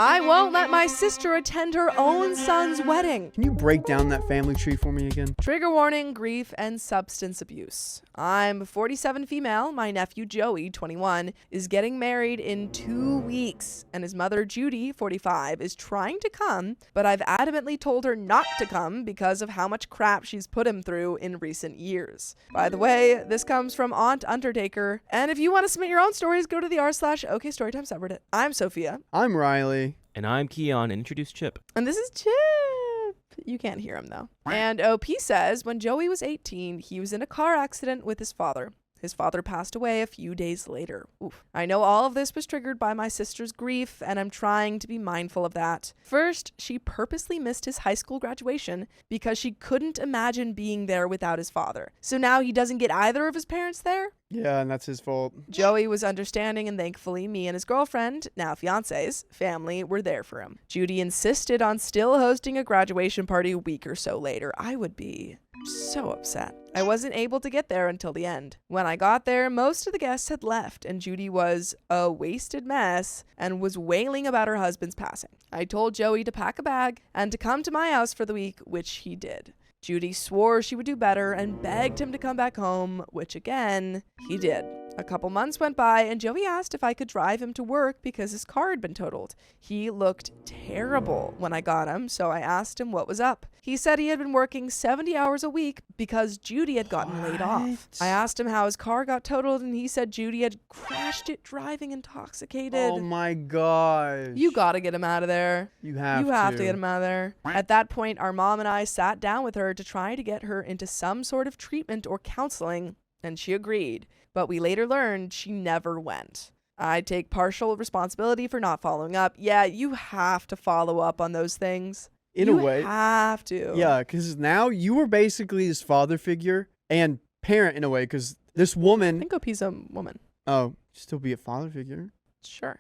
I won't let my sister attend her own son's wedding. Can you break down that family tree for me again? Trigger warning, grief, and substance abuse. I'm 47 female. My nephew Joey, 21, is getting married in 2 weeks. And his mother Judy, 45, is trying to come, but I've adamantly told her not to come because of how much crap she's put him through in recent years. By the way, this comes from Aunt Undertaker. And if you want to submit your own stories, go to the r/OKStorytime subreddit. I'm Sophia. I'm Riley. And I'm Keon. Introduce Chip. And this is Chip. You can't hear him, though. And OP says, when Joey was 18, he was in a car accident with his father. His father passed away a few days later. Oof. I know all of this was triggered by my sister's grief, and I'm trying to be mindful of that. First, she purposely missed his high school graduation because she couldn't imagine being there without his father. So now he doesn't get either of his parents there? Yeah, and that's his fault. Joey was understanding, and thankfully me and his girlfriend, now fiance's, family were there for him. Judy insisted on still hosting a graduation party a week or so later. I would be so upset. I wasn't able to get there until the end. When I got there, most of the guests had left, and Judy was a wasted mess and was wailing about her husband's passing. I told Joey to pack a bag and to come to my house for the week, which he did. Judy swore she would do better and begged him to come back home, which again, he did. A couple months went by and Joey asked if I could drive him to work because his car had been totaled. He looked terrible when I got him, so I asked him what was up. He said he had been working 70 hours a week because Judy had gotten laid off. I asked him how his car got totaled and he said Judy had crashed it driving intoxicated. Oh my gosh. You gotta get him out of there. You have to get him out of there. At that point, our mom and I sat down with her to try to get her into some sort of treatment or counseling, and she agreed. But we later learned she never went. I take partial responsibility for not following up. Yeah, you have to follow up on those things. In a way. You have to. Yeah, because now you were basically his father figure and parent in a way, because this I woman... think OP's a woman. Oh, still be a father figure? Sure.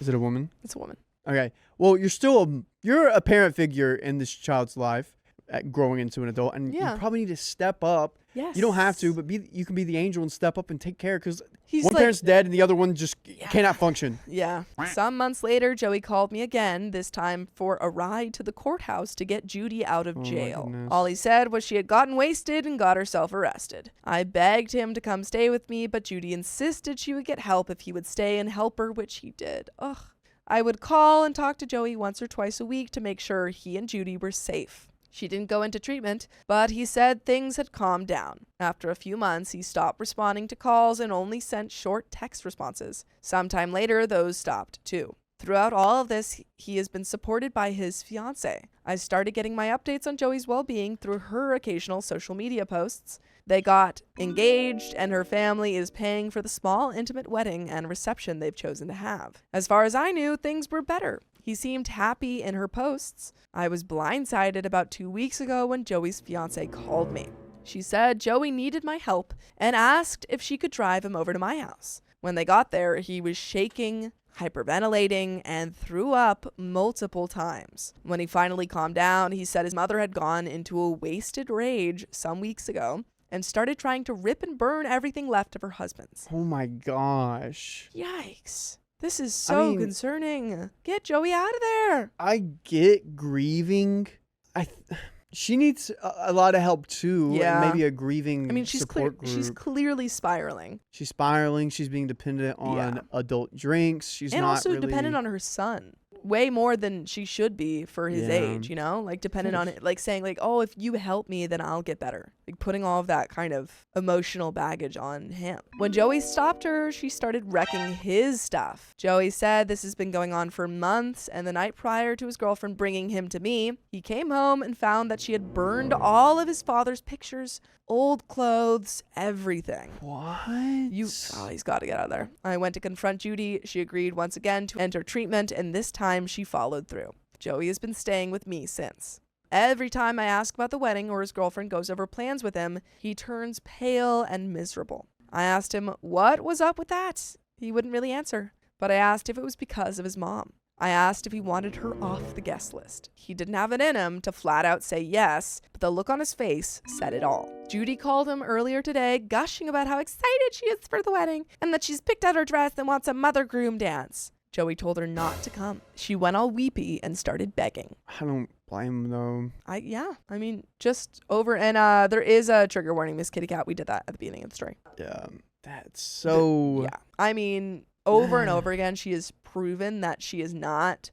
Is it a woman? It's a woman. Okay. Well, you're a parent figure in this child's life, growing into an adult, and you probably need to step up. Yes. You don't have to, but you can be the angel and step up and take care, because one like, parent's dead and the other one just cannot function. Yeah. Some months later, Joey called me again, this time for a ride to the courthouse to get Judy out of jail. All he said was she had gotten wasted and got herself arrested. I begged him to come stay with me, but Judy insisted she would get help if he would stay and help her, which he did. Ugh. I would call and talk to Joey once or twice a week to make sure he and Judy were safe. She didn't go into treatment, but he said things had calmed down. After a few months, he stopped responding to calls and only sent short text responses. Sometime later, those stopped too. Throughout all of this, he has been supported by his fiancée. I started getting my updates on Joey's well-being through her occasional social media posts. They got engaged, and her family is paying for the small, intimate wedding and reception they've chosen to have. As far as I knew, things were better. He seemed happy in her posts. I was blindsided about 2 weeks ago when Joey's fiancée called me. She said Joey needed my help and asked if she could drive him over to my house. When they got there, he was shaking, hyperventilating, and threw up multiple times. When he finally calmed down, he said his mother had gone into a wasted rage some weeks ago and started trying to rip and burn everything left of her husband's. Oh my gosh. Yikes. This is so concerning. Get Joey out of there. I get grieving. She needs a lot of help too. Yeah. And maybe a grieving support group. She's clearly spiraling. She's spiraling. She's being dependent on adult drinks. She's and not also really dependent on her son. Way more than she should be for his age, you know? Like, dependent on it, like saying, like, oh, if you help me, then I'll get better. Like, putting all of that kind of emotional baggage on him. When Joey stopped her, she started wrecking his stuff. Joey said this has been going on for months, and the night prior to his girlfriend bringing him to me, he came home and found that she had burned all of his father's pictures, old clothes, everything. What? He's got to get out of there. I went to confront Judy. She agreed once again to enter treatment, and this time she followed through. Joey has been staying with me since. Every time I ask about the wedding or his girlfriend goes over plans with him, he turns pale and miserable. I asked him what was up with that. He wouldn't really answer, but I asked if it was because of his mom. I asked if he wanted her off the guest list. He didn't have it in him to flat out say yes, but the look on his face said it all. Judy called him earlier today, gushing about how excited she is for the wedding and that she's picked out her dress and wants a mother groom dance. Joey told her not to come. She went all weepy and started begging. I don't blame him, though. I mean, just over. And there is a trigger warning, Miss Kitty Cat. We did that at the beginning of the story. Yeah, that's so... Yeah. I mean, over and over again, she has proven that she is not,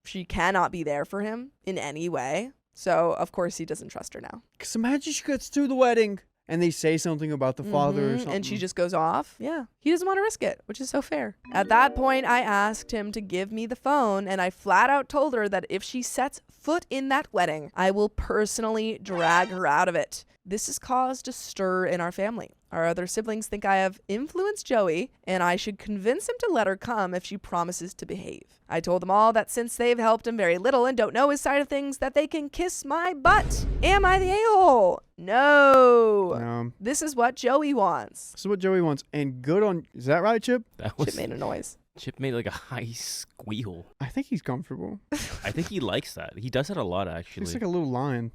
she cannot be there for him in any way. So, of course, he doesn't trust her now. Because imagine she gets through the wedding and they say something about the father or something. And she just goes off. Yeah. He doesn't want to risk it, which is so fair. At that point, I asked him to give me the phone, and I flat out told her that if she sets foot in that wedding, I will personally drag her out of it. This has caused a stir in our family. Our other siblings think I have influenced Joey, and I should convince him to let her come if she promises to behave. I told them all that since they've helped him very little and don't know his side of things, that they can kiss my butt. Am I the a-hole? No. This is what Joey wants. This is what Joey wants. And good on... Is that right, Chip? Chip made a noise. Chip made like a high squeal. I think he's comfortable. I think he likes that. He does that a lot, actually. He's like a little lion.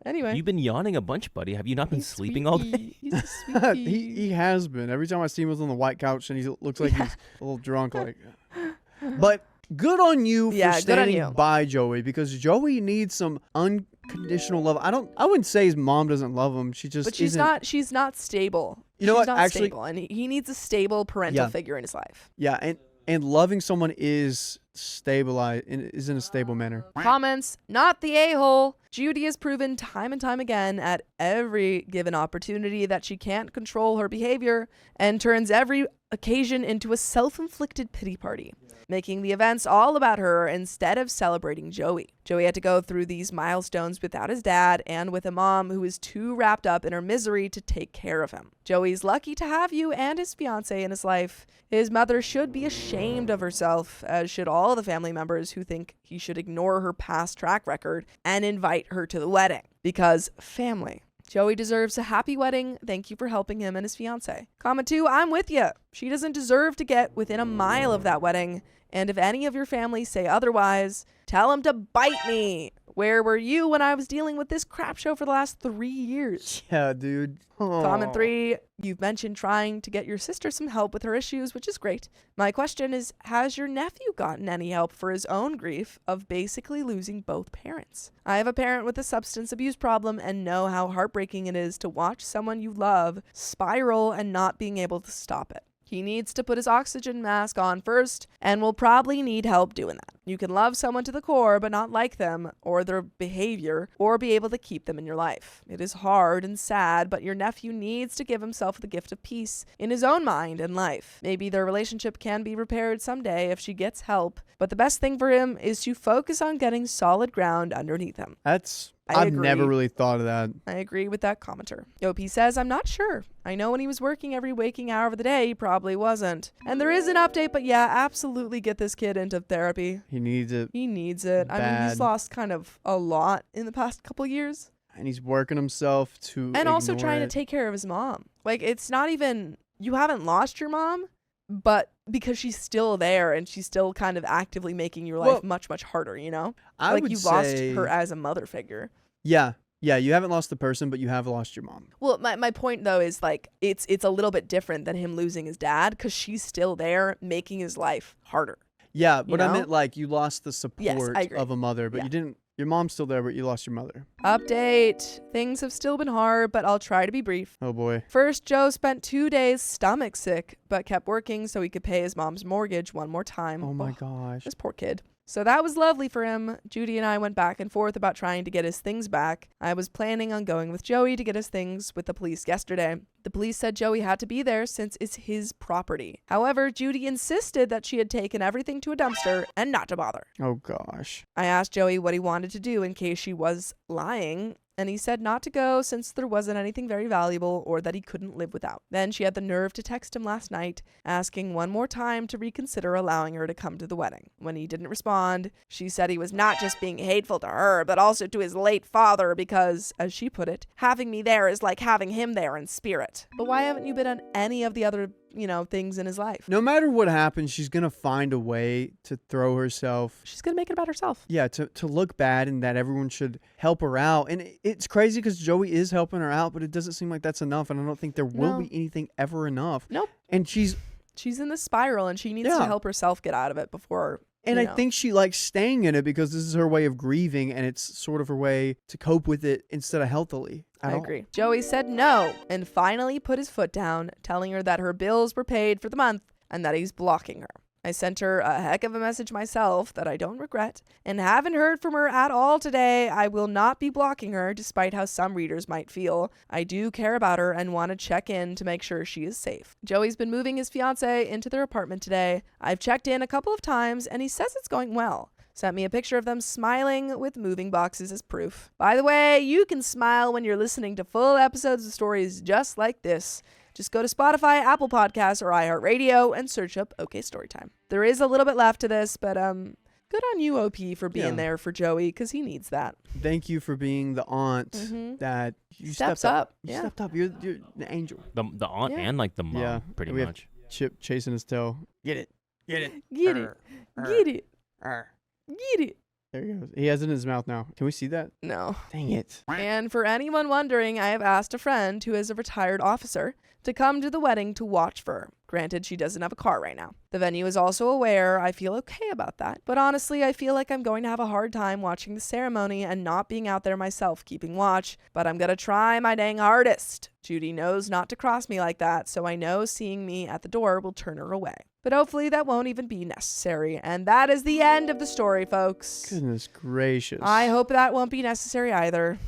Anyway. You've been yawning a bunch, buddy. Have you not been sleeping all day? He's a sweetie. He has been. Every time I see him on the white couch and he looks like he's a little drunk. But good on you for standing by Joey, because Joey needs some unconditional love. I wouldn't say his mom doesn't love him. She just she's not stable. You know she's what? Not actually, stable, and he needs a stable parental figure in his life. Yeah, and loving someone is stabilized, is in a stable manner. Comments, not the a-hole. Judy has proven time and time again at every given opportunity that she can't control her behavior and turns every occasion into a self-inflicted pity party, making the events all about her instead of celebrating Joey. Joey had to go through these milestones without his dad and with a mom who is too wrapped up in her misery to take care of him. Joey's lucky to have you and his fiance in his life. His mother should be ashamed of herself, as should all the family members who think he should ignore her past track record and invite her to the wedding. Because family. Joey deserves a happy wedding. Thank you for helping him and his fiance. Comment 2, I'm with you. She doesn't deserve to get within a mile of that wedding. And if any of your family say otherwise, tell them to bite me. Where were you when I was dealing with this crap show for the last 3 years? Yeah, dude. Aww. Comment 3, you've mentioned trying to get your sister some help with her issues, which is great. My question is, has your nephew gotten any help for his own grief of basically losing both parents? I have a parent with a substance abuse problem and know how heartbreaking it is to watch someone you love spiral and not being able to stop it. He needs to put his oxygen mask on first and will probably need help doing that. You can love someone to the core but not like them or their behavior or be able to keep them in your life. It is hard and sad, but your nephew needs to give himself the gift of peace in his own mind and life. Maybe their relationship can be repaired someday if she gets help, but the best thing for him is to focus on getting solid ground underneath him. I've never really thought of that. I agree with that commenter. OP says, I'm not sure. I know when he was working every waking hour of the day, he probably wasn't. And there is an update, but yeah, absolutely get this kid into therapy. He needs it. He needs it. Bad. I mean, he's lost kind of a lot in the past couple years. And he's working himself to and also trying to take care of his mom. Like, it's not even, you haven't lost your mom, but because she's still there and she's still kind of actively making your life much, much harder, you know? Like, you lost her as a mother figure. Yeah. Yeah, you haven't lost the person, but you have lost your mom. Well, my point, though, is, like, it's a little bit different than him losing his dad because she's still there making his life harder. Yeah, but I meant, like, you lost the support of a mother, but you didn't. Your mom's still there, but you lost your mother. Update. Things have still been hard, but I'll try to be brief. Oh, boy. First, Joe spent 2 days stomach sick, but kept working so he could pay his mom's mortgage one more time. Oh, my gosh. This poor kid. So that was lovely for him. Judy and I went back and forth about trying to get his things back. I was planning on going with Joey to get his things with the police yesterday. The police said Joey had to be there since it's his property. However, Judy insisted that she had taken everything to a dumpster and not to bother. Oh, gosh. I asked Joey what he wanted to do in case she was lying, and he said not to go since there wasn't anything very valuable or that he couldn't live without. Then she had the nerve to text him last night, asking one more time to reconsider allowing her to come to the wedding. When he didn't respond, she said he was not just being hateful to her, but also to his late father because, as she put it, having me there is like having him there in spirit. But why haven't you been on any of the other things in his life? No matter what happens, she's going to find a way to throw herself. She's going to make it about herself. Yeah, to look bad and that everyone should help her out. And it's crazy because Joey is helping her out, but it doesn't seem like that's enough. And I don't think there will be anything ever enough. Nope. And she's She's in this spiral and she needs to help herself get out of it before. And I think she likes staying in it because this is her way of grieving, and it's sort of her way to cope with it instead of healthily. I agree. Joey said no and finally put his foot down, telling her that her bills were paid for the month and that he's blocking her. I sent her a heck of a message myself that I don't regret and haven't heard from her at all today. I will not be blocking her despite how some readers might feel. I do care about her and want to check in to make sure she is safe. Joey's been moving his fiance into their apartment today. I've checked in a couple of times and he says it's going well. Sent me a picture of them smiling with moving boxes as proof. By the way, you can smile when you're listening to full episodes of stories just like this. Just go to Spotify, Apple Podcasts, or iHeartRadio and search up OK Storytime. There is a little bit left to this, but good on you, OP, for being there for Joey, because he needs that. Thank you for being the aunt that you stepped up. You stepped up. You're the angel. The aunt and like the mom, pretty much. Chip chasing his tail. Get it. Get it. Get it. Get it. Get it. There he goes. He has it in his mouth now. Can we see that? No. Dang it. And for anyone wondering, I have asked a friend who is a retired officer to come to the wedding to watch for her. Granted, she doesn't have a car right now. The venue is also aware. I feel okay about that. But honestly, I feel like I'm going to have a hard time watching the ceremony and not being out there myself keeping watch. But I'm going to try my dang hardest. Judy knows not to cross me like that, so I know seeing me at the door will turn her away. But hopefully that won't even be necessary. And that is the end of the story, folks. Goodness gracious. I hope that won't be necessary either.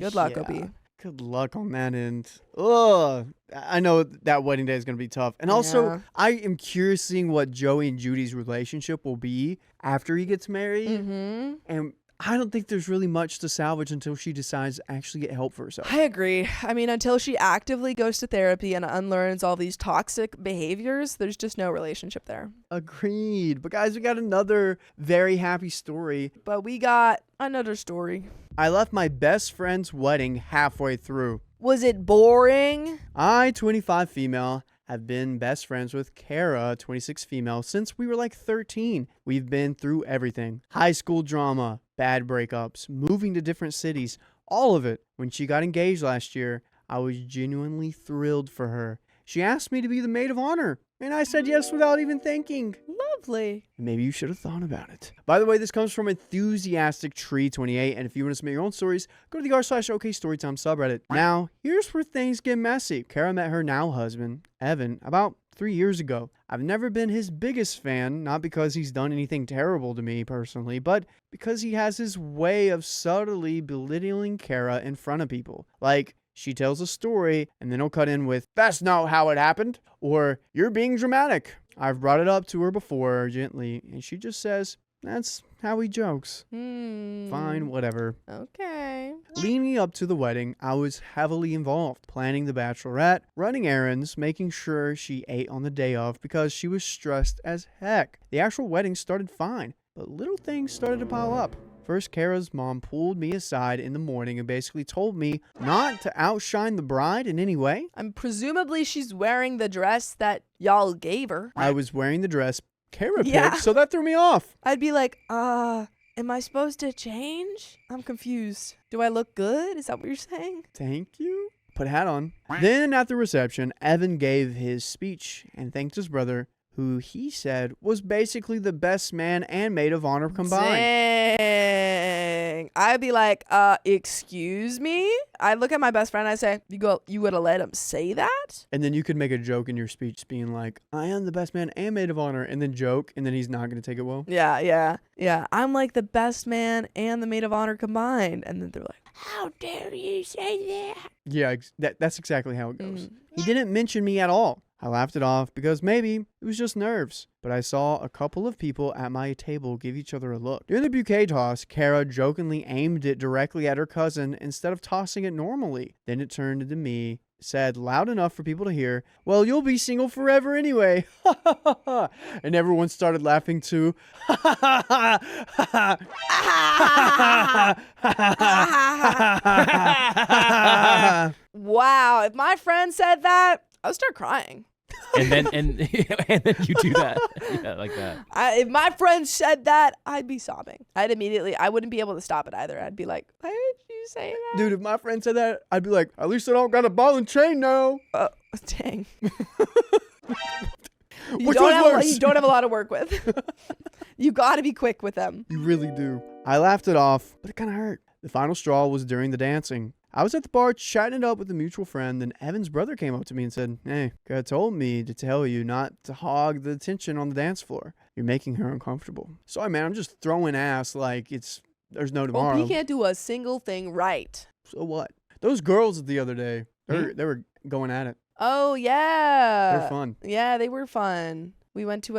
Good luck, OB. Good luck on that end. Ugh. I know that wedding day is going to be tough. And also, I am curious seeing what Joey and Judy's relationship will be after he gets married. And I don't think there's really much to salvage until she decides to actually get help for herself. I agree. I mean, until she actively goes to therapy and unlearns all these toxic behaviors, there's just no relationship there. Agreed. But guys, we got another very happy story. But we got another story. I left my best friend's wedding halfway through. Was it boring? I, 25 female, have been best friends with Kara, 26 female, since we were like 13. We've been through everything. High school drama, bad breakups, moving to different cities, all of it. When she got engaged last year, I was genuinely thrilled for her. She asked me to be the maid of honor, and I said yes without even thinking. Lovely. Maybe you should have thought about it. By the way, this comes from Enthusiastic Tree 28, and if you want to submit your own stories, go to the r/OK Storytime subreddit. Now, here's where things get messy. Kara met her now husband, Evan, about 3 years ago. I've never been his biggest fan, not because he's done anything terrible to me personally, but because he has his way of subtly belittling Kara in front of people. Like, she tells a story, and then he'll cut in with, "That's not how it happened," or "You're being dramatic." I've brought it up to her before, gently, and she just says, "That's how he jokes." Fine, whatever. Okay. Leading up to the wedding, I was heavily involved, planning the bachelorette, running errands, making sure she ate on the day of because she was stressed as heck. The actual wedding started fine, but little things started to pile up. First, Kara's mom pulled me aside in the morning and basically told me not to outshine the bride in any way. Presumably she's wearing the dress that y'all gave her. I was wearing the dress Kara picked, so that threw me off. I'd be like, am I supposed to change? I'm confused. Do I look good? Is that what you're saying? Thank you. Put a hat on. Then at the reception, Evan gave his speech and thanked his brother, who he said was basically the best man and maid of honor combined. Dang. I'd be like, excuse me? I look at my best friend and I say, you would have let him say that? And then you could make a joke in your speech being like, "I am the best man and maid of honor," and then joke, and then he's not going to take it well. Yeah. I'm like the best man and the maid of honor combined. And then they're like, "How dare you say that?" Yeah, that's exactly how it goes. He didn't mention me at all. I laughed it off because maybe it was just nerves. But I saw a couple of people at my table give each other a look. During the bouquet toss, Kara jokingly aimed it directly at her cousin instead of tossing it normally. Then it turned to me, said loud enough for people to hear, "Well, you'll be single forever anyway." And everyone started laughing too. Wow, if my friend said that, I would start crying. And then you do that. Yeah, like that. If my friend said that, I'd be sobbing. I wouldn't be able to stop it either. I'd be like, "Why did you say that?" Dude, if my friend said that, I'd be like, "At least I don't got a ball and chain now." Dang. You don't have a lot to work with. You got to be quick with them. You really do. I laughed it off, but it kind of hurt. The final straw was during the dancing. I was at the bar chatting it up with a mutual friend, and Evan's brother came up to me and said, "Hey, God told me to tell you not to hog the attention on the dance floor. You're making her uncomfortable." Sorry, man, I'm just throwing ass like there's no tomorrow. Well, he can't do a single thing right. So what? Those girls the other day, they were going at it. Oh, yeah. They're fun. Yeah, they were fun. We went to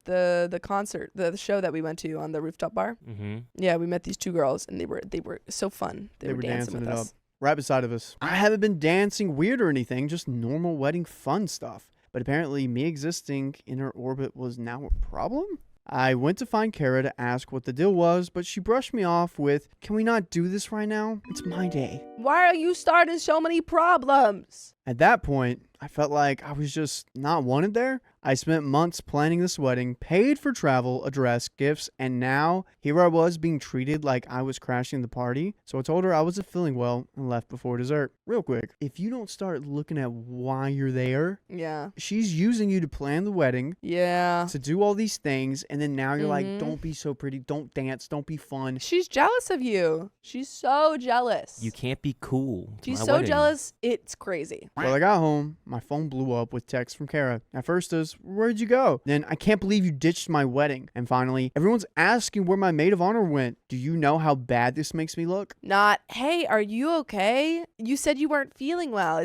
the concert, the show that we went to on the rooftop bar. Mm-hmm. Yeah, we met these two girls, and they were so fun. They were dancing with it us. Up. Right beside of us. I haven't been dancing weird or anything, just normal wedding fun stuff. But apparently me existing in her orbit was now a problem? I went to find Kara to ask what the deal was, but she brushed me off with, "Can we not do this right now? It's my day." Why are you starting so many problems? At that point, I felt like I was just not wanted there. I spent months planning this wedding, paid for travel, address, gifts, and now here I was being treated like I was crashing the party. So I told her I wasn't feeling well and left before dessert. Real quick, if you don't start looking at why you're there, yeah, she's using you to plan the wedding, yeah, to do all these things, and then now you're like, don't be so pretty, don't dance, don't be fun. She's jealous of you. She's so jealous. You can't be cool. She's so jealous, it's crazy. Well, I got home, my phone blew up with text from Kara. At first it was, "Where'd you go?" Then, "I can't believe you ditched my wedding." And finally, "Everyone's asking where my maid of honor went. Do you know how bad this makes me look?" Not, "Hey, are you okay? You said you weren't feeling well.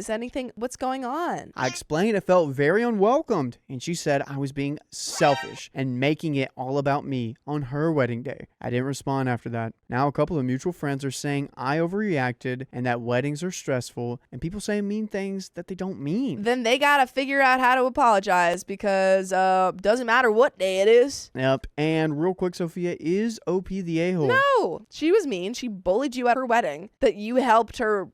What's going on?" I explained I felt very unwelcomed, and she said I was being selfish and making it all about me on her wedding day. I didn't respond after that. Now a couple of mutual friends are saying I overreacted and that weddings are stressful, and people say mean things that they don't mean. Then they gotta figure out how to apologize, because doesn't matter what day it is. Yep. And real quick, Sophia, is OP the a-hole? No, she was mean. She bullied you at her wedding that you helped her,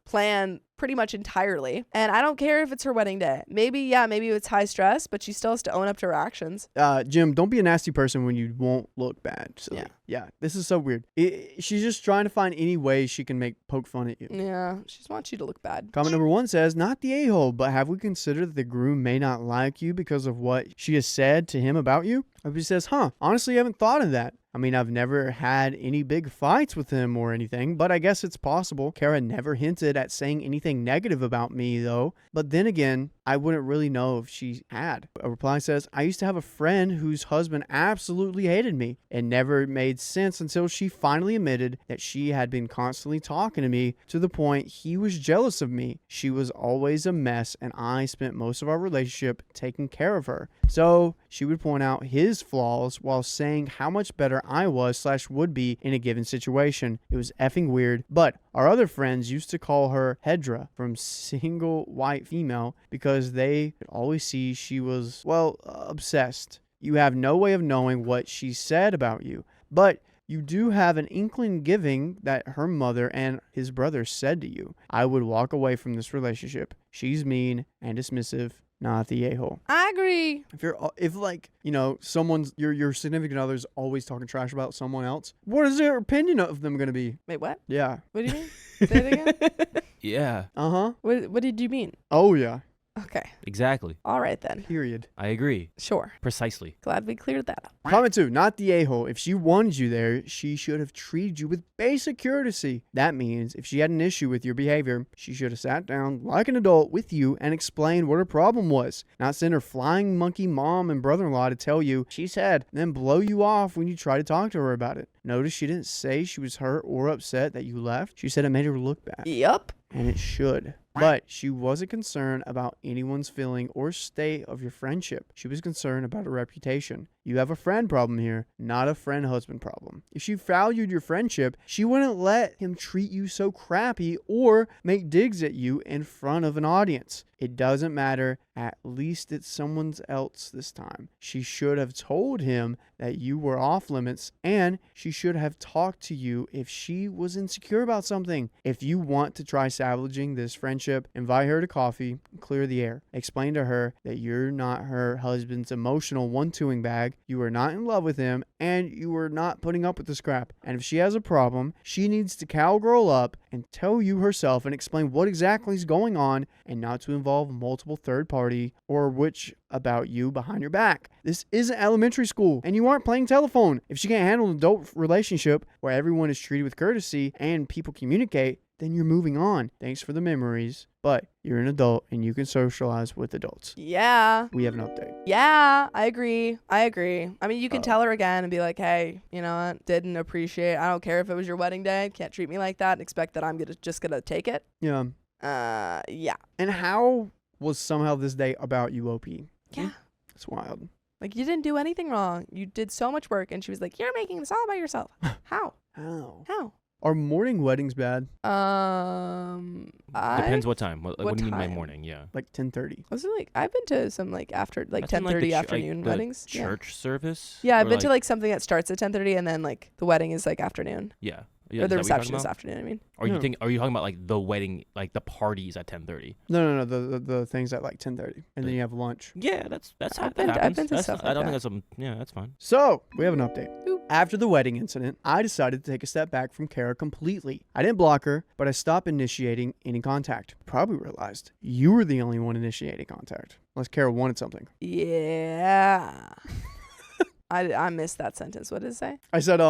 plan pretty much entirely. And I don't care if it's her wedding day. Maybe it's high stress, but she still has to own up to her actions. Jim, don't be a nasty person when you won't look bad. Silly. Yeah, this is so weird. She's just trying to find any way she can poke fun at you. Yeah, she just wants you to look bad. Comment number 1 says, "Not the a-hole, but have we considered that the groom may not like you because of what she has said to him about you?" OP says, "Honestly, I haven't thought of that. I mean, I've never had any big fights with him or anything, but I guess it's possible. Kara never hinted at saying anything negative about me, though. But then again, I wouldn't really know if she had." A reply says, "I used to have a friend whose husband absolutely hated me. It never made sense until she finally admitted that she had been constantly talking to me to the point he was jealous of me. She was always a mess, and I spent most of our relationship taking care of her. So she would point out his flaws while saying how much better I was/would be in a given situation. It was effing weird. But our other friends used to call her Hedra, from single white female, because they could always see she was, obsessed. You have no way of knowing what she said about you, but you do have an inkling giving that her mother and his brother said to you. I would walk away from this relationship. She's mean and dismissive, not the a-hole." I agree. If someone's your significant other's always talking trash about someone else, what is their opinion of them going to be? Wait, what? Yeah. What do you mean? Say it again. Yeah. Uh-huh. What did you mean? Oh, yeah. Okay. Exactly. All right, then. Period. I agree. Sure. Precisely. Glad we cleared that up. Comment 2, not the a-hole. If she wanted you there, she should have treated you with basic courtesy. That means if she had an issue with your behavior, she should have sat down like an adult with you and explained what her problem was. Not send her flying monkey mom and brother-in-law to tell you she said, then blow you off when you try to talk to her about it. Notice she didn't say she was hurt or upset that you left. She said it made her look bad. Yup. And it should. But she wasn't concerned about anyone's feeling or state of your friendship. She was concerned about her reputation. You have a friend problem here, not a friend-husband problem. If she valued your friendship, she wouldn't let him treat you so crappy or make digs at you in front of an audience. It doesn't matter. At least it's someone else this time. She should have told him that you were off limits, and she should have talked to you if she was insecure about something. If you want to try salvaging this friendship, invite her to coffee, clear the air. Explain to her that you're not her husband's emotional one-twoing bag, you are not in love with him and you are not putting up with this crap. And if she has a problem, she needs to cowgirl up and tell you herself and explain what exactly is going on and not to involve multiple third party or which about you behind your back. This isn't elementary school and you aren't playing telephone. If she can't handle an adult relationship where everyone is treated with courtesy and people communicate, then you're moving on. Thanks for the memories, but you're an adult and you can socialize with adults. Yeah. We have an update. Yeah, I agree. I mean, you can tell her again and be like, hey, you know what? Didn't appreciate. I don't care if it was your wedding day. Can't treat me like that and expect that I'm just gonna take it. Yeah. Yeah. And how was somehow this day about you, OP? Yeah. It's wild. Like, you didn't do anything wrong. You did so much work. And she was like, you're making this all by yourself. How? How? Are morning weddings bad? Depends what time. What do you mean by morning? Yeah. Like 10:30. Was it like, I've been to some like after like 10:30 afternoon weddings. Church service? Yeah, I've been to like something that starts at 10:30 and then like the wedding is like afternoon. Yeah. Or the reception is afternoon, I mean. Are you talking about like the wedding, like the parties at 10:30? No. The things at like 10:30, and then you have lunch. Yeah, that's how I've that happens. I've been to stuff like I don't that. think that's fine. So we have an update. Oop. After the wedding incident, I decided to take a step back from Kara completely. I didn't block her, but I stopped initiating any contact. Probably realized you were the only one initiating contact, unless Kara wanted something. Yeah. I missed that sentence. What did it say? I said,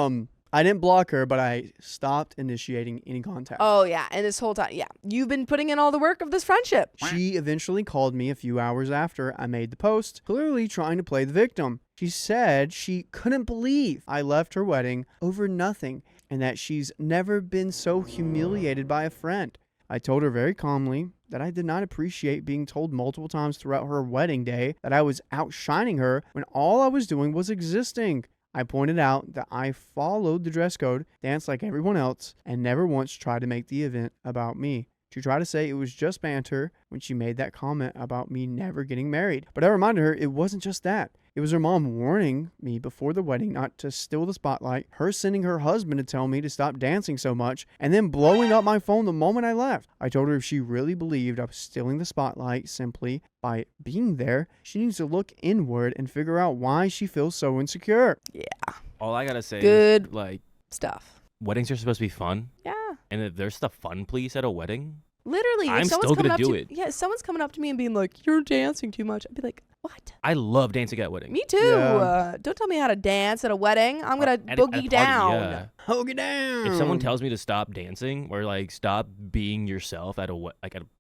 I didn't block her, but I stopped initiating any contact. Oh, yeah. And this whole time, yeah. You've been putting in all the work of this friendship. She eventually called me a few hours after I made the post, clearly trying to play the victim. She said she couldn't believe I left her wedding over nothing and that she's never been so humiliated by a friend. I told her very calmly that I did not appreciate being told multiple times throughout her wedding day that I was outshining her when all I was doing was existing. I pointed out that I followed the dress code, danced like everyone else, and never once tried to make the event about me. She tried to say it was just banter when she made that comment about me never getting married. But I reminded her it wasn't just that. It was her mom warning me before the wedding not to steal the spotlight, her sending her husband to tell me to stop dancing so much, and then blowing up my phone the moment I left. I told her if she really believed I was stealing the spotlight simply by being there, she needs to look inward and figure out why she feels so insecure. Yeah. All I gotta say Good is, like, stuff. weddings are supposed to be fun. Yeah. And if there's the fun police at a wedding, Literally, I'm if still someone's gonna coming do up it. Yeah, if someone's coming up to me and being like, you're dancing too much, I'd be like, what? I love dancing at weddings. Me too. Yeah. Don't tell me how to dance at a wedding. I'm going to At a boogie party, down. yeah. Boogie down. If someone tells me to stop dancing or like stop being yourself at an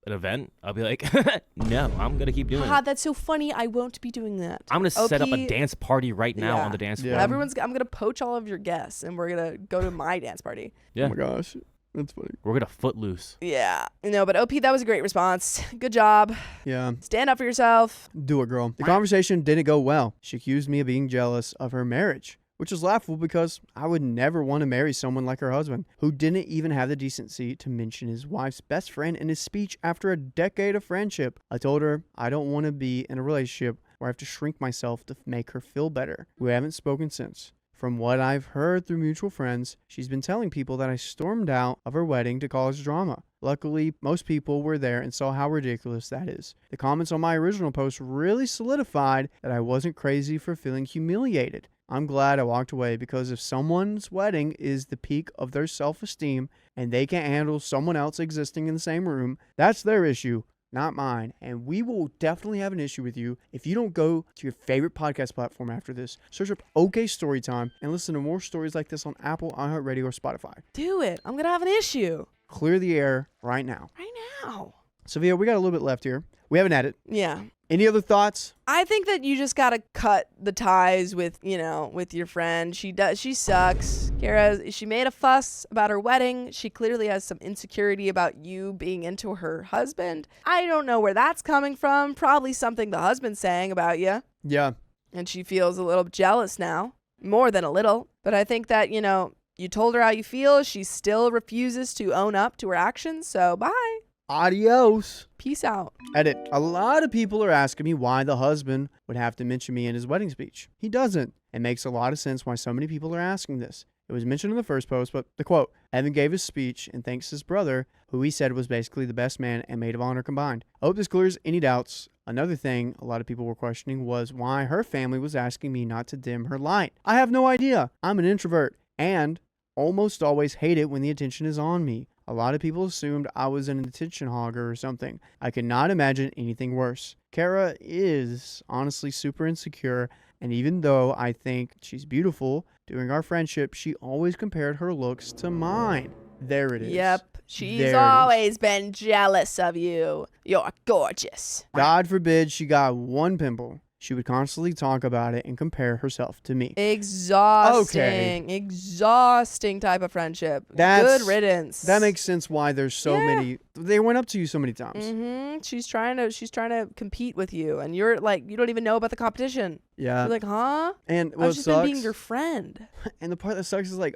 event, I'll be like, no, I'm gonna keep doing God, it. that's so funny. I won't be doing that. I'm gonna set up a Okay. dance party right now Yeah. on the dance floor. Yeah. I'm going to poach all of your guests and we're going to go to my dance party. Yeah. Oh my gosh. That's funny. We're gonna footloose. Yeah. No, but OP, that was a great response. Good job. Yeah. Stand up for yourself. Do it, girl. The conversation didn't go well. She accused me of being jealous of her marriage, which is laughable because I would never want to marry someone like her husband, who didn't even have the decency to mention his wife's best friend in his speech after a decade of friendship. I told her I don't want to be in a relationship where I have to shrink myself to make her feel better. We haven't spoken since. From what I've heard through mutual friends, she's been telling people that I stormed out of her wedding to cause drama. Luckily, most people were there and saw how ridiculous that is. The comments on my original post really solidified that I wasn't crazy for feeling humiliated. I'm glad I walked away because if someone's wedding is the peak of their self-esteem and they can't handle someone else existing in the same room, that's their issue, not mine. And we will definitely have an issue with you if you don't go to your favorite podcast platform after this. Search up OK Storytime and listen to more stories like this on Apple, iHeartRadio, or Spotify. Do it. I'm going to have an issue. Clear the air right now. Right now. Sophia, we got a little bit left here. We have an edit. Yeah. Any other thoughts? I think that you just gotta cut the ties with, with your friend. She sucks. Kara, she made a fuss about her wedding. She clearly has some insecurity about you being into her husband. I don't know where that's coming from. Probably something the husband's saying about you. Yeah. And she feels a little jealous now. More than a little. But I think that, you told her how you feel. She still refuses to own up to her actions. So bye. Adios. Peace out. Edit. A lot of people are asking me why the husband would have to mention me in his wedding speech. He doesn't. It makes a lot of sense why so many people are asking this. It was mentioned in the first post, but the quote, Evan gave his speech and thanks his brother, who he said was basically the best man and maid of honor combined. I hope this clears any doubts Another thing a lot of people were questioning was why her family was asking me not to dim her light. I have no idea. I'm an introvert and almost always hate it when the attention is on me. A lot of people assumed I was an attention hogger or something. I could not imagine anything worse. Kara is honestly super insecure, and even though I think she's beautiful, during our friendship, she always compared her looks to mine. There it is. Yep. She's always been jealous of you. You're gorgeous. God forbid she got one pimple. She would constantly talk about it and compare herself to me. Exhausting. Exhausting type of friendship. Good riddance. That makes sense why there's so many. They went up to you so many times. Mm-hmm. She's trying to compete with you, and you're like, you don't even know about the competition. Yeah. You're like, huh? And I've just been being your friend. And the part that sucks is like,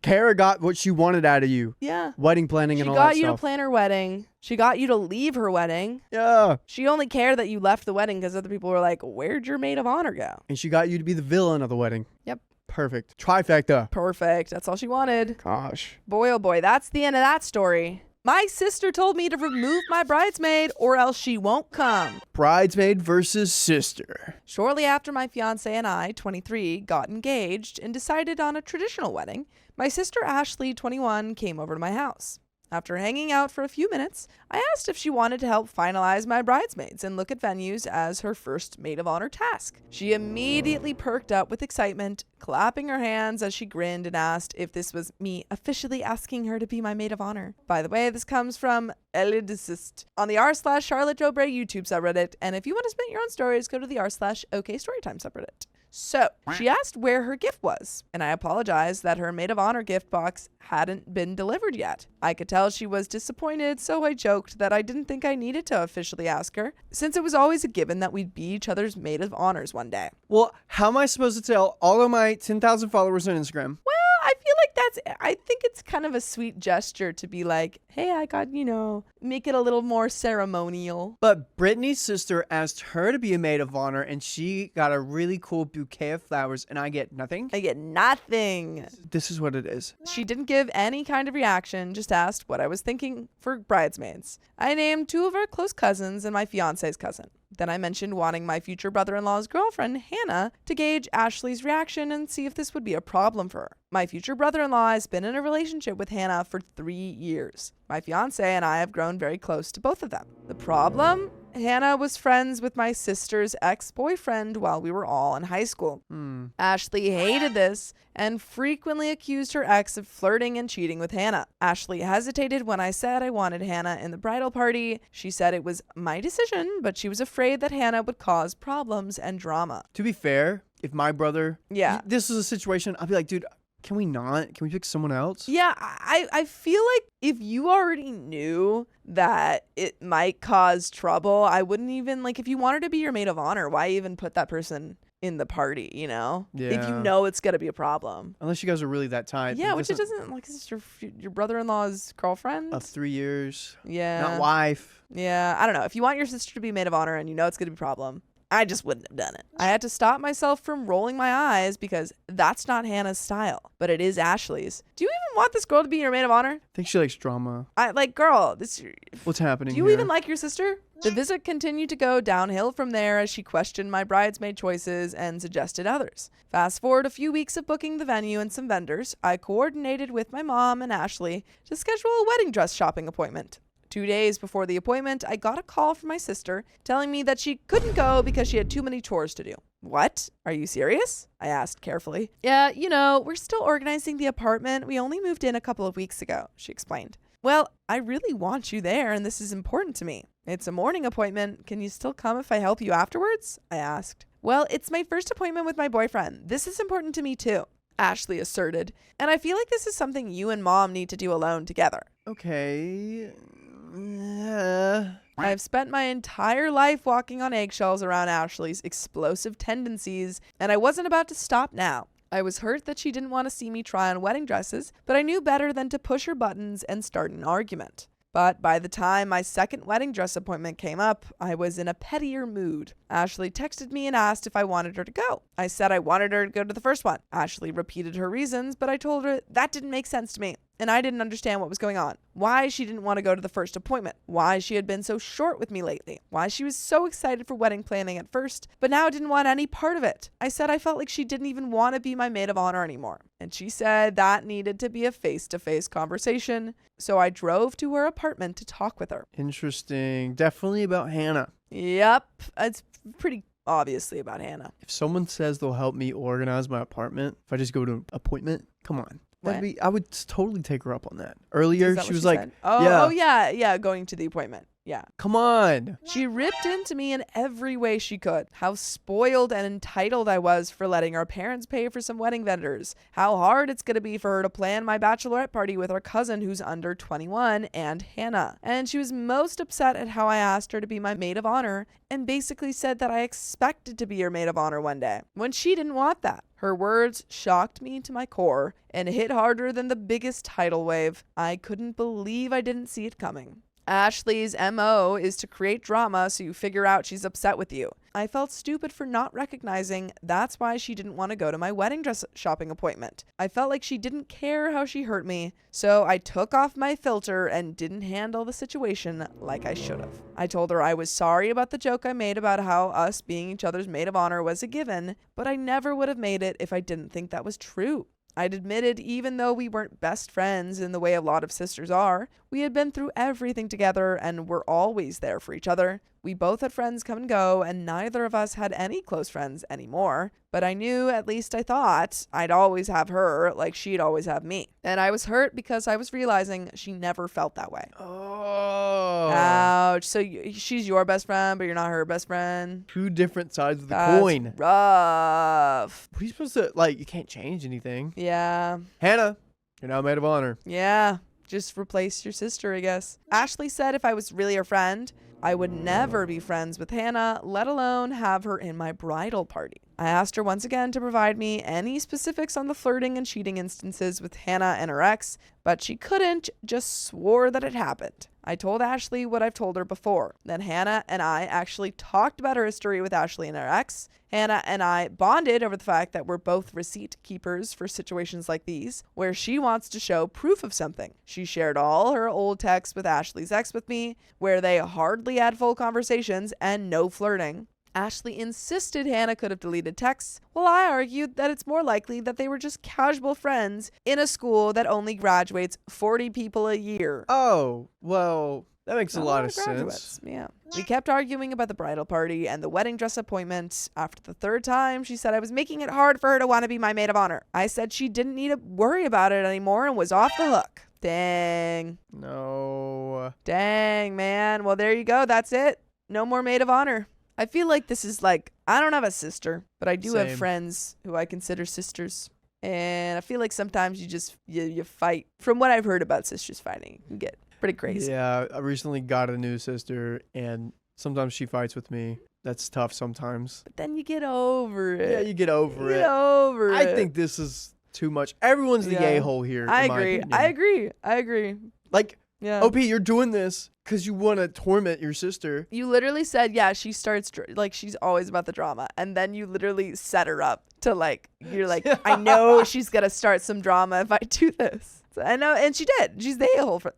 Kara got what she wanted out of you. Yeah. Wedding planning and all that stuff. She got you to plan her wedding. She got you to leave her wedding. Yeah. She only cared that you left the wedding because other people were like, where'd your maid of honor go? And she got you to be the villain of the wedding. Yep. Perfect. Trifecta. Perfect. That's all she wanted. Gosh. Boy, oh boy. That's the end of that story. My sister told me to remove my bridesmaid or else she won't come. Bridesmaid versus sister. Shortly after my fiance and I, 23, got engaged and decided on a traditional wedding, my sister Ashley, 21, came over to my house. After hanging out for a few minutes, I asked if she wanted to help finalize my bridesmaids and look at venues as her first maid of honor task. She immediately perked up with excitement, clapping her hands as she grinned and asked if this was me officially asking her to be my maid of honor. By the way, this comes from Elidicist on the r/charlottedobreyoutube subreddit, and if you want to submit your own stories, go to the r/OKStorytime subreddit. So, she asked where her gift was, and I apologized that her maid of honor gift box hadn't been delivered yet. I could tell she was disappointed, so I joked that I didn't think I needed to officially ask her, since it was always a given that we'd be each other's maid of honors one day. Well, how am I supposed to tell all of my 10,000 followers on Instagram? Well, I feel like I think it's kind of a sweet gesture to be like, hey, I got, make it a little more ceremonial. But Brittany's sister asked her to be a maid of honor, and she got a really cool bouquet of flowers, and I get nothing. I get nothing. This is what it is. She didn't give any kind of reaction, just asked what I was thinking for bridesmaids. I named two of our close cousins and my fiance's cousin. Then I mentioned wanting my future brother-in-law's girlfriend, Hannah, to gauge Ashley's reaction and see if this would be a problem for her. My future brother-in-law has been in a relationship with Hannah for 3 years. My fiance and I have grown very close to both of them. The problem? Hannah was friends with my sister's ex-boyfriend while we were all in high school. Ashley hated this and frequently accused her ex of flirting and cheating with Hannah. Ashley hesitated when I said I wanted Hannah in the bridal party. She said it was my decision, but she was afraid that Hannah would cause problems and drama. To be fair, if my brother... Yeah. This is a situation, I'd be like, dude... Can we not? Can we pick someone else? Yeah, I feel like if you already knew that it might cause trouble, I wouldn't even, if you wanted to be your maid of honor, why even put that person in the party, Yeah. If you know it's going to be a problem. Unless you guys are really that tight. Yeah, which it doesn't, it's your brother-in-law's girlfriend. Of 3 years. Yeah. Not wife. Yeah, I don't know. If you want your sister to be maid of honor and you know it's going to be a problem, I just wouldn't have done it. I had to stop myself from rolling my eyes because that's not Hannah's style, but it is Ashley's. Do you even want this girl to be your maid of honor? I think she likes drama. Girl, What's happening Do you here? even like your sister? The visit continued to go downhill from there as she questioned my bridesmaid choices and suggested others. Fast forward a few weeks of booking the venue and some vendors, I coordinated with my mom and Ashley to schedule a wedding dress shopping appointment. 2 days before the appointment, I got a call from my sister telling me that she couldn't go because she had too many chores to do. What? Are you serious? I asked carefully. Yeah, we're still organizing the apartment. We only moved in a couple of weeks ago, she explained. Well, I really want you there, and this is important to me. It's a morning appointment. Can you still come if I help you afterwards? I asked. Well, it's my first appointment with my boyfriend. This is important to me too, Ashley asserted. And I feel like this is something you and Mom need to do alone together. Okay. I've spent my entire life walking on eggshells around Ashley's explosive tendencies, and I wasn't about to stop now. I was hurt that she didn't want to see me try on wedding dresses, but I knew better than to push her buttons and start an argument. But by the time my second wedding dress appointment came up, I was in a pettier mood. Ashley texted me and asked if I wanted her to go. I said I wanted her to go to the first one. Ashley repeated her reasons, but I told her that didn't make sense to me. and I didn't understand what was going on. Why she didn't want to go to the first appointment. Why she had been so short with me lately. Why she was so excited for wedding planning at first, but now didn't want any part of it. I said I felt like she didn't even want to be my maid of honor anymore. And she said that needed to be a face-to-face conversation. So I drove to her apartment to talk with her. Interesting. Definitely about Hannah. Yep. It's pretty obviously about Hannah. If someone says they'll help me organize my apartment, if I just go to an appointment, come on. I would totally take her up on that. Earlier, she was like, yeah, going to the appointment. Yeah. Come on. She ripped into me in every way she could. How spoiled and entitled I was for letting our parents pay for some wedding vendors. How hard it's going to be for her to plan my bachelorette party with our cousin who's under 21 and Hannah. And she was most upset at how I asked her to be my maid of honor and basically said that I expected to be her maid of honor one day when she didn't want that. Her words shocked me to my core and hit harder than the biggest tidal wave. I couldn't believe I didn't see it coming. Ashley's MO is to create drama so you figure out she's upset with you. I felt stupid for not recognizing that's why she didn't want to go to my wedding dress shopping appointment. I felt like she didn't care how she hurt me, so I took off my filter and didn't handle the situation like I should have. I told her I was sorry about the joke I made about how us being each other's maid of honor was a given, but I never would have made it if I didn't think that was true. I'd admitted even though we weren't best friends in the way a lot of sisters are, we had been through everything together and were always there for each other. We both had friends come and go, and neither of us had any close friends anymore. But I knew, at least I thought, I'd always have her like she'd always have me. And I was hurt because I was realizing she never felt that way. Oh. Ouch. So she's your best friend, but you're not her best friend. Two different sides of the That's coin. rough. What are you supposed to, you can't change anything. Yeah. Hannah, you're now maid of honor. Yeah. Just replace your sister, I guess. Ashley said if I was really her friend, I would never be friends with Hannah, let alone have her in my bridal party. I asked her once again to provide me any specifics on the flirting and cheating instances with Hannah and her ex, but she couldn't, just swore that it happened. I told Ashley what I've told her before, that Hannah and I actually talked about her history with Ashley and her ex. Hannah and I bonded over the fact that we're both receipt keepers for situations like these, where she wants to show proof of something. She shared all her old texts with Ashley's ex with me, where they hardly had full conversations and no flirting. Ashley insisted Hannah could have deleted texts, while I argued that it's more likely that they were just casual friends in a school that only graduates 40 people a year. Oh, well, that makes a lot of sense. Yeah. We kept arguing about the bridal party and the wedding dress appointment. After the third time, she said I was making it hard for her to want to be my maid of honor. I said she didn't need to worry about it anymore and was off the hook. Dang. No. Dang, man. Well, there you go. That's it. No more maid of honor. I feel like this is I don't have a sister, but I do have friends who I consider sisters. And I feel like sometimes you fight. From what I've heard about sisters fighting, it can get pretty crazy. Yeah, I recently got a new sister, and sometimes she fights with me. That's tough sometimes. But then you get over it. Yeah, you get over it. Get over it. I think this is too much. Everyone's the a-hole here. I agree. Yeah. OP, you're doing this because you want to torment your sister. You literally said, yeah, she starts, she's always about the drama. And then you literally set her up to, you're like, I know she's going to start some drama if I do this. So I know, and she did. She's the a-hole for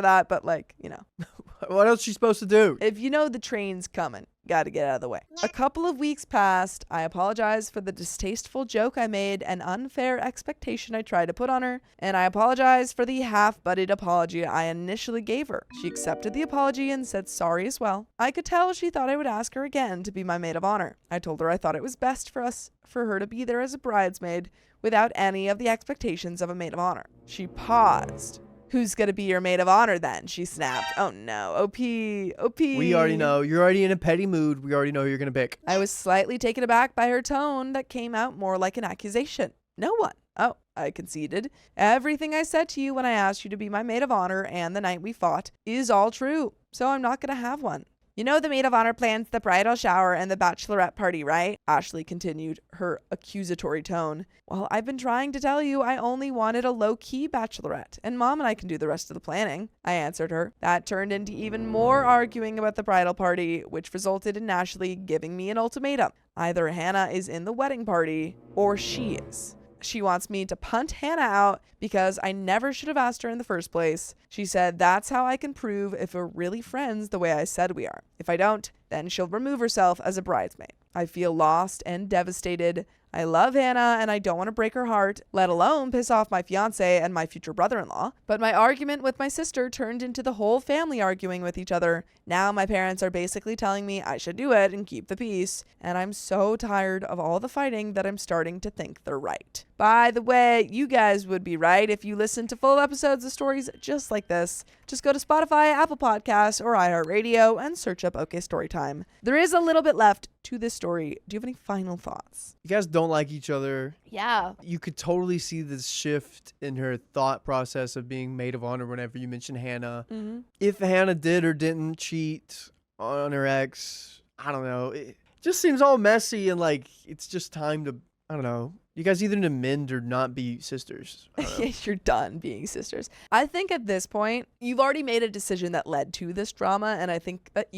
that, but, What else is she supposed to do? If you know the train's coming, got to get out of the way. A couple of weeks passed. I apologized for the distasteful joke I made, an unfair expectation I tried to put on her, and I apologized for the half-butted apology I initially gave her. She accepted the apology and said sorry as well. I could tell she thought I would ask her again to be my maid of honor. I told her I thought it was best for her to be there as a bridesmaid without any of the expectations of a maid of honor. She paused. Who's going to be your maid of honor then? She snapped. Oh no, OP. We already know. You're already in a petty mood. We already know who you're going to pick. I was slightly taken aback by her tone that came out more like an accusation. No one. Oh, I conceded. Everything I said to you when I asked you to be my maid of honor and the night we fought is all true. So I'm not going to have one. You know the maid of honor plans the bridal shower and the bachelorette party, right? Ashley continued, her accusatory tone. Well, I've been trying to tell you I only wanted a low-key bachelorette, and Mom and I can do the rest of the planning, I answered her. That turned into even more arguing about the bridal party, which resulted in Ashley giving me an ultimatum. Either Hannah is in the wedding party, or she is. she wants me to punt Hannah out because I never should have asked her in the first place. She said that's how I can prove if we're really friends the way I said we are. If I don't, then she'll remove herself as a bridesmaid. I feel lost and devastated. I love Hannah and I don't want to break her heart, let alone piss off my fiance and my future brother-in-law. But my argument with my sister turned into the whole family arguing with each other. Now my parents are basically telling me I should do it and keep the peace. And I'm so tired of all the fighting that I'm starting to think they're right. By the way, you guys would be right if you listen to full episodes of stories just like this. Just go to Spotify, Apple Podcasts, or iHeartRadio and search up OK Storytime. There is a little bit left to this story. Do you have any final thoughts? You guys don't like each other. Yeah. You could totally see this shift in her thought process of being maid of honor whenever you mention Hannah. Mm-hmm. If Hannah did or didn't cheat on her ex, I don't know. It just seems all messy and like it's just time to, I don't know. You guys either need to mend or not be sisters. You're done being sisters. I think at this point, you've already made a decision that led to this drama. And I think that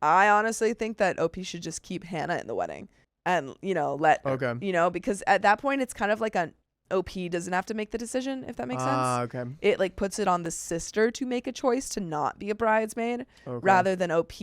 I honestly think that OP should just keep Hannah in the wedding and, because at that point, it's kind of like an OP doesn't have to make the decision, if that makes sense. Okay. It like puts it on the sister to make a choice to not be a bridesmaid rather than OP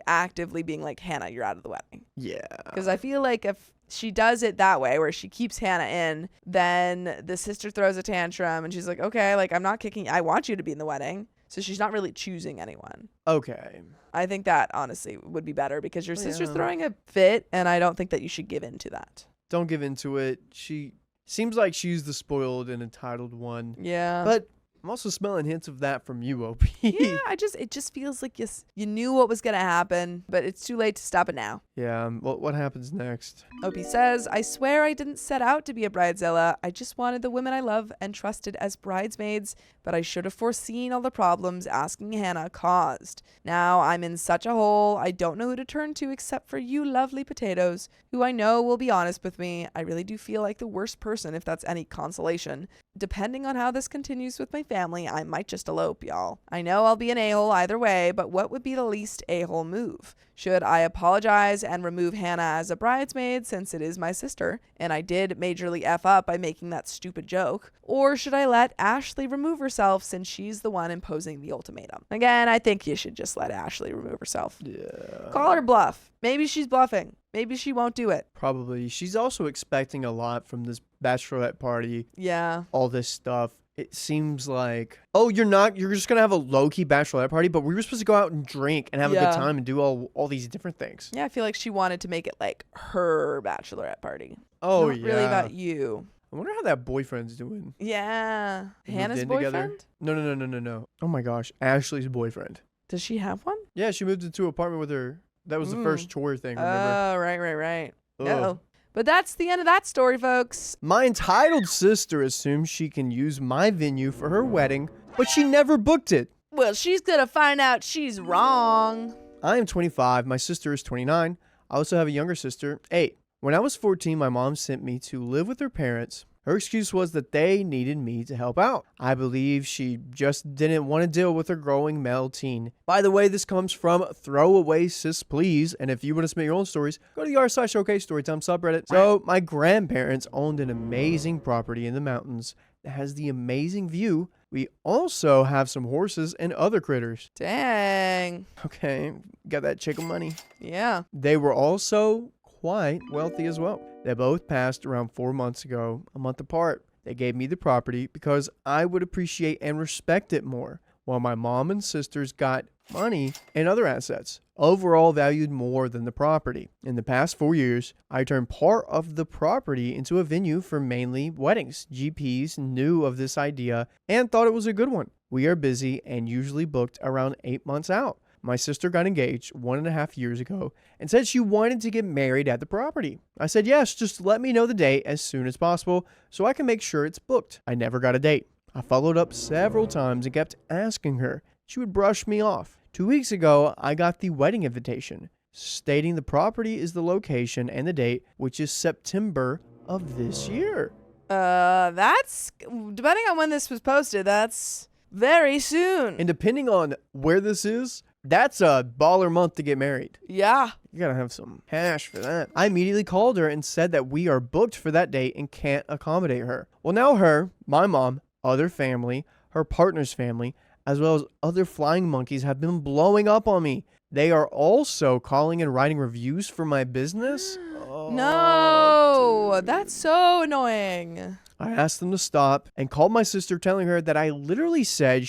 actively being like, Hannah, you're out of the wedding. Yeah. Because I feel like if she does it that way where she keeps Hannah in, then the sister throws a tantrum and she's like, okay, like I'm not kicking, I want you to be in the wedding. So she's not really choosing anyone. Okay. I think that honestly would be better because your sister's throwing a fit and I don't think that you should give in to that. Don't give in to it. She seems like she's the spoiled and entitled one. Yeah. But I'm also smelling hints of that from you, OP. Yeah, it just feels like you knew what was going to happen, but it's too late to stop it now. Yeah, what happens next? OP says, I swear I didn't set out to be a bridezilla. I just wanted the women I love and trusted as bridesmaids, but I should have foreseen all the problems asking Hannah caused. Now I'm in such a hole. I don't know who to turn to except for you lovely potatoes, who I know will be honest with me. I really do feel like the worst person if that's any consolation. Depending on how this continues with my family, I might just elope, y'all. I know I'll be an a-hole either way, but what would be the least a-hole move? Should I apologize and remove Hannah as a bridesmaid since it is my sister, and I did majorly F up by making that stupid joke? Or should I let Ashley remove herself since she's the one imposing the ultimatum? Again, I think you should just let Ashley remove herself. Yeah. Call her bluff. Maybe she's bluffing. Maybe she won't do it. Probably. She's also expecting a lot from this bachelorette party. Yeah. All this stuff. It seems like, you're just going to have a low-key bachelorette party, but we were supposed to go out and drink and have a good time and do all these different things. Yeah, I feel like she wanted to make it like her bachelorette party. Oh, Not really about you. I wonder how that boyfriend's doing. Yeah. They Hannah's boyfriend? Together? No. Oh my gosh. Ashley's boyfriend. Does she have one? Yeah, she moved into an apartment with her. That was the first chore thing, remember? Oh, right. No. But that's the end of that story, folks. My entitled sister assumes she can use my venue for her wedding, but she never booked it. Well, she's going to find out she's wrong. I am 25. My sister is 29. I also have a younger sister, 8. When I was 14, my mom sent me to live with her parents. Her excuse was that they needed me to help out. I believe she just didn't want to deal with her growing male teen. By the way, this comes from Throwaway Sis Please, and if you want to submit your own stories, go to the r/OK Storytime subreddit. So, my grandparents owned an amazing property in the mountains that has the amazing view. We also have some horses and other critters. Dang. Okay, got that chicken money. Yeah. They were also quite wealthy as well. They both passed around 4 months ago, a month apart. They gave me the property because I would appreciate and respect it more, while my mom and sisters got money and other assets, overall valued more than the property. In the past 4 years, I turned part of the property into a venue for mainly weddings. GPs knew of this idea and thought it was a good one. We are busy and usually booked around 8 months out. My sister got engaged 1.5 years ago and said she wanted to get married at the property. I said, yes, just let me know the date as soon as possible so I can make sure it's booked. I never got a date. I followed up several times and kept asking her. She would brush me off. 2 weeks ago, I got the wedding invitation stating the property is the location and the date, which is September of this year. That's, depending on when this was posted, that's very soon. And depending on where this is, That's a baller month to get married. Yeah. You gotta have some cash for that. I immediately called her and said that we are booked for that date and can't accommodate her. Well, now her, my mom, other family, her partner's family, as well as other flying monkeys have been blowing up on me. They are also calling and writing reviews for my business. No, that's so annoying. I asked them to stop and called my sister, telling her that I literally said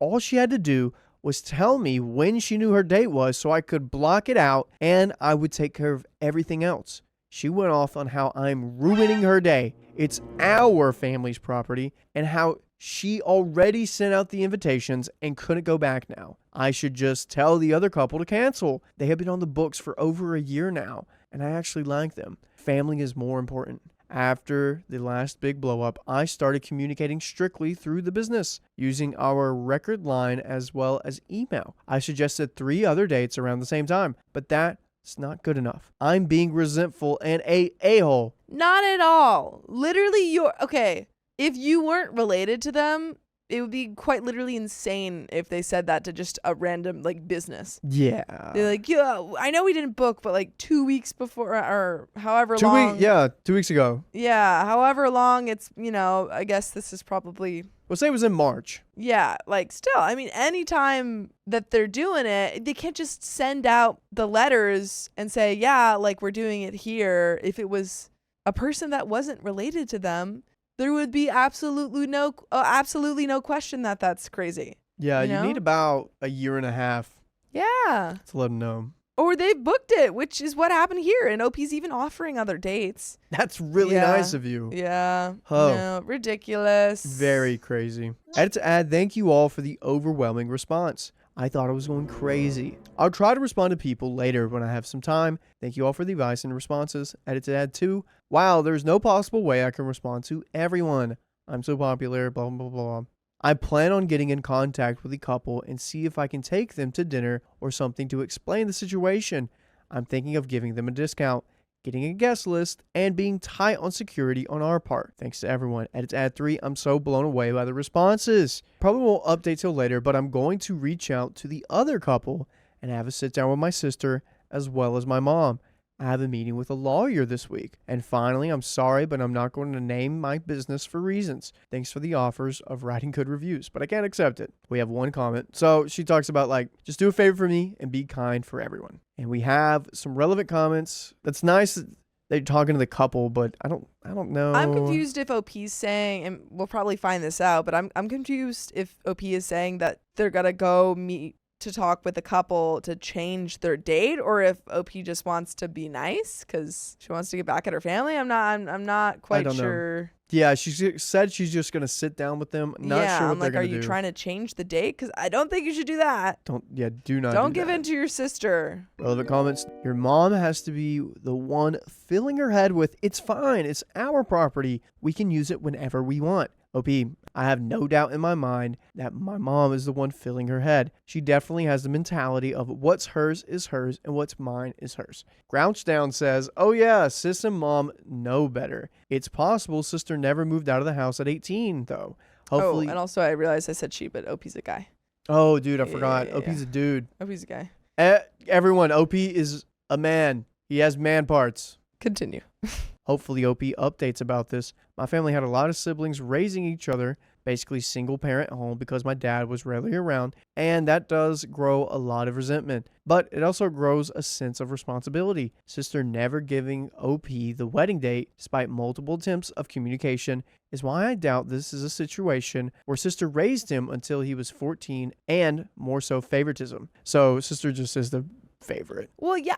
all she had to do was tell me when she knew her date was so I could block it out and I would take care of everything else. She went off on how I'm ruining her day. It's our family's property and how she already sent out the invitations and couldn't go back now. I should just tell the other couple to cancel. They have been on the books for over a year now and I actually like them. Family is more important. After the last big blow up, I started communicating strictly through the business, using our record line as well as email. I suggested 3 other dates around the same time, but that's not good enough. I'm being resentful and a-hole. Not at all. Literally, okay. If you weren't related to them, it would be quite literally insane if they said that to just a random business. Yeah. They're like, yeah, I know we didn't book, but 2 weeks before or however long. 2 weeks ago. Yeah, however long it's, I guess this is probably. We'll say it was in March. Yeah, still, anytime that they're doing it, they can't just send out the letters and say, yeah, we're doing it here. If it was a person that wasn't related to them, there would be absolutely no question that that's crazy. Yeah, you need about a year and a half. Yeah. To let them know. Or they booked it, which is what happened here. And OP's even offering other dates. That's really nice of you. Yeah. Oh. No, ridiculous. Very crazy. Edit to add, thank you all for the overwhelming response. I thought I was going crazy. I'll try to respond to people later when I have some time. Thank you all for the advice and responses. Edit to add 2. Wow, there's no possible way I can respond to everyone. I'm so popular, blah, blah, blah. I plan on getting in contact with the couple and see if I can take them to dinner or something to explain the situation. I'm thinking of giving them a discount, getting a guest list, and being tight on security on our part. Thanks to everyone. Edit to add 3. I'm so blown away by the responses. Probably won't update till later, but I'm going to reach out to the other couple and have a sit down with my sister as well as my mom. I have a meeting with a lawyer this week. And finally, I'm sorry, but I'm not going to name my business for reasons. Thanks for the offers of writing good reviews, but I can't accept it. We have one comment. So she talks about just do a favor for me and be kind for everyone. And we have some relevant comments. That's nice that they're talking to the couple, but I don't know. I'm confused if OP's saying, and we'll probably find this out, but I'm confused if OP is saying that they're gonna go meet to talk with the couple to change their date, or if OP just wants to be nice because she wants to get back at her family. I'm not quite sure. Yeah, she said she's just gonna sit down with them. Not sure what they're gonna do. Are you trying to change the date? Because I don't think you should do that. Don't give in to your sister. Relevant comments. Your mom has to be the one filling her head with, it's fine, it's our property, we can use it whenever we want. OP, I have no doubt in my mind that my mom is the one filling her head. She definitely has the mentality of what's hers is hers and what's mine is hers. Grouchdown says, oh yeah, sis and mom know better. It's possible sister never moved out of the house at 18 though. Hopefully. And also I realized I said she, but OP's a guy. Oh dude, I forgot. OP's a dude. OP's a guy. Everyone, OP is a man. He has man parts. Continue. Hopefully OP updates about this. My family had a lot of siblings raising each other, basically single parent home because my dad was rarely around, and that does grow a lot of resentment. But it also grows a sense of responsibility. Sister never giving OP the wedding date despite multiple attempts of communication is why I doubt this is a situation where sister raised him until he was 14 and more so favoritism. So sister just is the favorite. Well, yeah,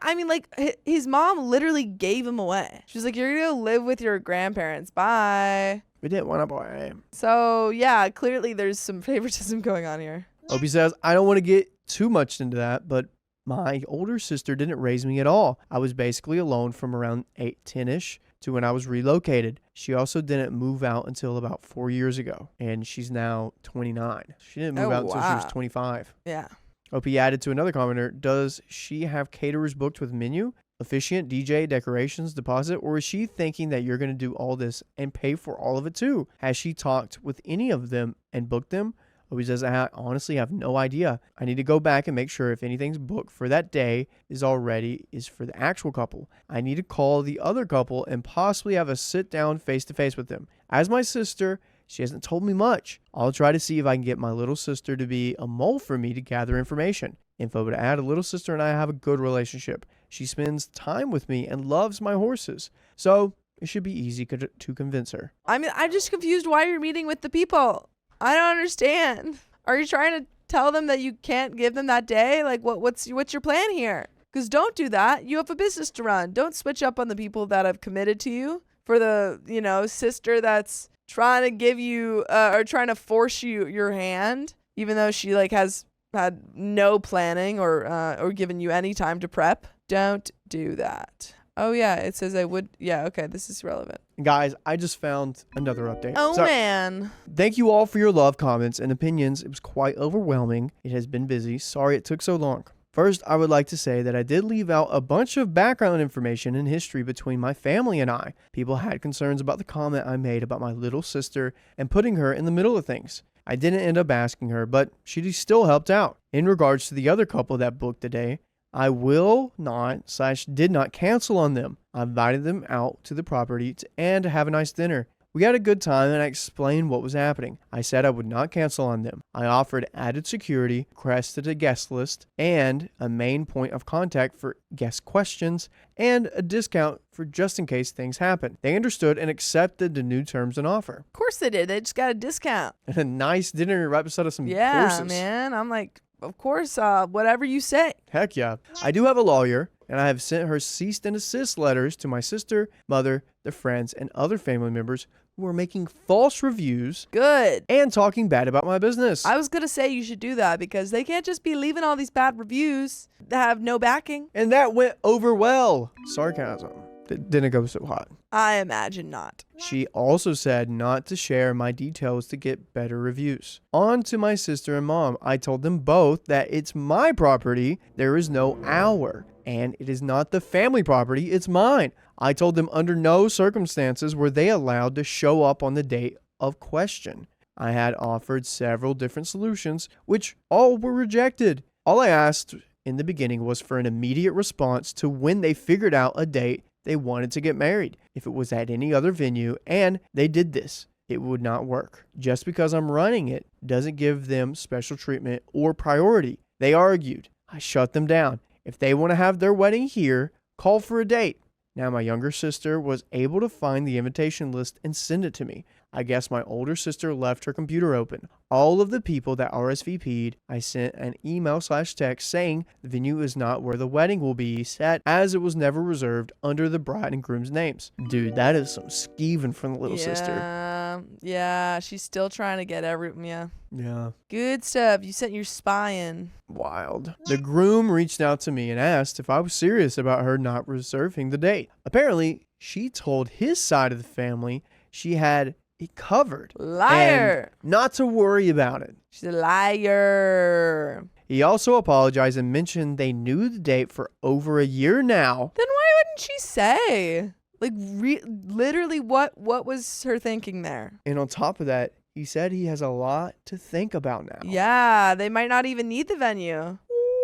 his mom literally gave him away. She's like, you're gonna live with your grandparents, bye. We didn't want a boy. So yeah, clearly there's some favoritism going on here. Opie says, I don't want to get too much into that, but my older sister didn't raise me at all. I was basically alone from around 10-ish to when I was relocated. She also didn't move out until about 4 years ago, and she's now 29. She didn't move out until she was 25. Yeah. OP added to another commenter, does she have caterers booked with menu, officiant, DJ, decorations, deposit, or is she thinking that you're going to do all this and pay for all of it too? Has she talked with any of them and booked them? Obi says, I honestly have no idea. I need to go back and make sure if anything's booked for that day is for the actual couple. I need to call the other couple and possibly have a sit down face to face with them. As my sister, she hasn't told me much. I'll try to see if I can get my little sister to be a mole for me to gather information. Info to add, a little sister and I have a good relationship. She spends time with me and loves my horses. So it should be easy to convince her. I'm just confused why you're meeting with the people. I don't understand. Are you trying to tell them that you can't give them that day? Like what's your plan here? Because don't do that. You have a business to run. Don't switch up on the people that have committed to you for the, sister that's trying to give you or trying to force your hand, even though she has had no planning or given you any time to prep. Don't do that. Oh yeah, it says I would. Yeah, okay, this is relevant. Guys, I just found another update. Oh man. Thank you all for your love, comments, and opinions. It was quite overwhelming. It has been busy. Sorry it took so long. First, I would like to say that I did leave out a bunch of background information and history between my family and I. People had concerns about the comment I made about my little sister and putting her in the middle of things. I didn't end up asking her, but she still helped out. In regards to the other couple that booked the day, I did not cancel on them. I invited them out to the property and to have a nice dinner. We had a good time and I explained what was happening. I said I would not cancel on them. I offered added security, requested a guest list, and a main point of contact for guest questions, and a discount for just in case things happen. They understood and accepted the new terms and offer. Of course they did. They just got a discount. And a nice dinner right beside of some horses. Yeah, man. I'm like, of course, whatever you say. Heck yeah. I do have a lawyer, and I have sent her cease and desist letters to my sister, mother, their friends, and other family members who are making false reviews. Good. And talking bad about my business. I was going to say you should do that because they can't just be leaving all these bad reviews that have no backing. And that went over well. Sarcasm. It didn't go so hot. I imagine not. She also said not to share my details to get better reviews. On to my sister and mom. I told them both that it's my property. There is no our. And it is not the family property. It's mine. I told them under no circumstances were they allowed to show up on the date of question. I had offered several different solutions, which all were rejected. All I asked in the beginning was for an immediate response to when they figured out a date they wanted to get married. If it was at any other venue and they did this, it would not work. Just because I'm running it doesn't give them special treatment or priority. They argued. I shut them down. If they want to have their wedding here, call for a date. Now my younger sister was able to find the invitation list and send it to me. I guess my older sister left her computer open. All of the people that RSVP'd, I sent an email/text saying the venue is not where the wedding will be set as it was never reserved under the bride and groom's names. Dude, that is some skeeving from the little sister. Yeah, she's still trying to get Yeah. Good stuff. You sent your spy in. Wild. The groom reached out to me and asked if I was serious about her not reserving the date. Apparently, she told his side of the family she had it covered. Liar. And not to worry about it. She's a liar. He also apologized and mentioned they knew the date for over a year now. Then why wouldn't she say? Like, literally, what was her thinking there? And on top of that, he said he has a lot to think about now. Yeah, they might not even need the venue.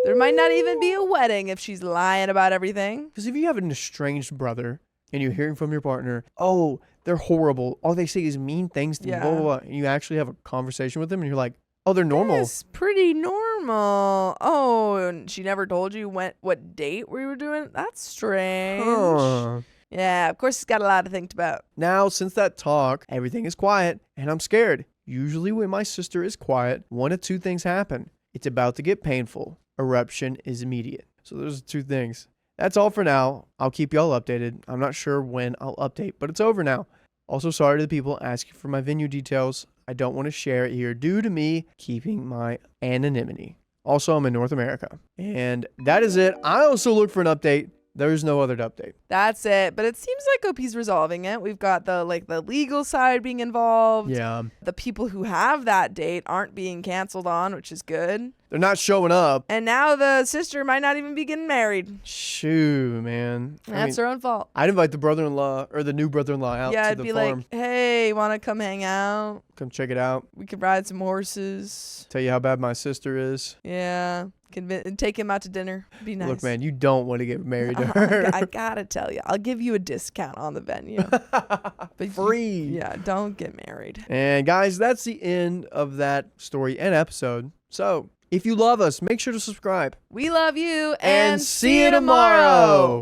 There might not even be a wedding if she's lying about everything. Because if you have an estranged brother and you're hearing from your partner, oh, they're horrible. All they say is mean things to me, blah, blah, blah. And you actually have a conversation with them and you're like, oh, they're normal. It's pretty normal. Oh, and she never told you what date we were doing? That's strange. Huh. Yeah, of course, it's got a lot to think about. Now, since that talk, everything is quiet and I'm scared. Usually when my sister is quiet, one of two things happen. It's about to get painful. Eruption is immediate. So those are two things. That's all for now. I'll keep y'all updated. I'm not sure when I'll update, but it's over now. Also, sorry to the people asking for my venue details. I don't want to share it here due to me keeping my anonymity. Also, I'm in North America. And that is it. I also looked for an update. There's no other update. That's it. But it seems like OP's resolving it. We've got the legal side being involved. Yeah. The people who have that date aren't being canceled on, which is good. They're not showing up. And now the sister might not even be getting married. Shoo, man. That's her own fault. I'd invite the brother-in-law or the new brother-in-law out to the farm. Like, hey, want to come hang out? Come check it out. We could ride some horses. Tell you how bad my sister is. Yeah. Take him out to dinner. Be nice. Look, man, you don't want to get married to her. I gotta tell you, I'll give you a discount on the venue. But free. Yeah, don't get married. And guys, that's the end of that story and episode. So if you love us, make sure to subscribe. We love you and see you tomorrow.